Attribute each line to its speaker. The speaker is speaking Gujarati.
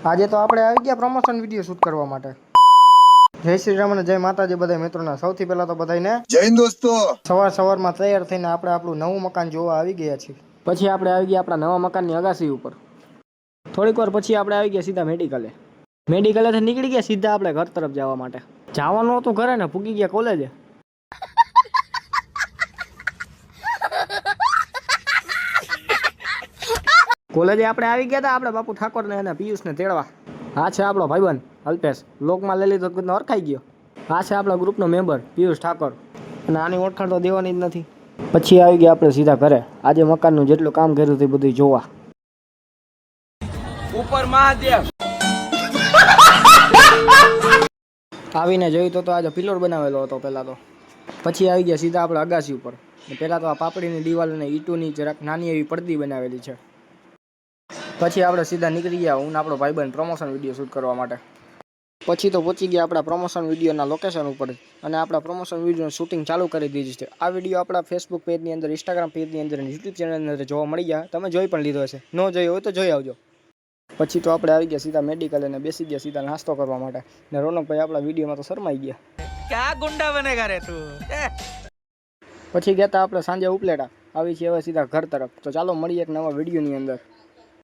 Speaker 1: આજે તો આપણે આવી ગયા પ્રમોશન વિડીયો શૂટ કરવા માટે। જય શ્રી રામ અને જય માતાજી બધા મિત્રોના। સૌથી પહેલા તો બધાને
Speaker 2: જય હિન્દ દોસ્તો।
Speaker 1: સવારમાં તૈયાર થઈને આપણે આપણું નવું મકાન જોવા આવી ગયા છીએ। પછી આપણે આવી ગયા આપણા નવા મકાનની અગાસી ઉપર। થોડીક વાર પછી આપણે આવી ગયા સીધા મેડિકલેથી નીકળી ગયા સીધા આપણે ઘર તરફ જવા માટે। જવાનું હતું ઘરે ને પૂગી ગયા કોલેજે। કોલેજે આપણે આવી ગયા હતા આપણે બાપુ ઠાકોરને અને પિયુષને તેડવા। આ છે આપણો ભાઈબંધ અલ્પેશ, લોકમાં લઈ લીધો તો ઓળખાઈ ગયો। આ છે આપણા ગ્રુપનો મેમ્બર પિયુષ ઠાકોર, અને આની ઓળખાણ તો દેવાની જ નથી। પછી આવી ગયા આપણે સીધા ઘરે, આજે મકાનનું જેટલું કામ કર્યું તે બધું જોવા।
Speaker 3: ઉપર મહાદેવ
Speaker 1: આવીને જોયું તો આજે પિલ્લર બનાવેલો હતો પહેલાં તો। પછી આવી ગયા સીધા આપણે અગાસી ઉપર। પહેલાં તો આ પાપડીની દિવાલ અને ઈંટોની જરાક નાની એવી પડદી બનાવેલી છે। પછી આપણે સીધા નીકળી ગયા હું આપણો ભાઈબંધ પ્રમોશન વિડીયો શૂટ કરવા માટે। પછી તો પહોંચી ગયા આપણા પ્રમોશન વિડીયોના લોકેશન ઉપર, અને આપણા પ્રમોશન વિડીયોનું શૂટિંગ ચાલુ કરી દીધી છે। આ વિડીયો આપણા ફેસબુક પેજની અંદર, ઇન્સ્ટાગ્રામ પેજની અંદર અને યુટ્યુબ ચેનલની અંદર જોવા મળી ગયા। તમે જોઈ પણ લીધો હશે, ન જોયો હોય તો જોઈ આવજો। પછી તો આપણે આવી ગયા સીધા મેડિકલ અને બેસી ગયા સીધા નાસ્તો કરવા માટે, ને રોનકભાઈ આપણા વિડીયોમાં તો શરમાઈ ગયા।
Speaker 3: ક્યાં ગુંડા બનેગા રે તું।
Speaker 1: પછી ગયા હતા આપણે સાંજે ઉપલેટા, આવી છે હવે સીધા ઘર તરફ। તો ચાલો મળીએ એક નવા વિડીયોની અંદર।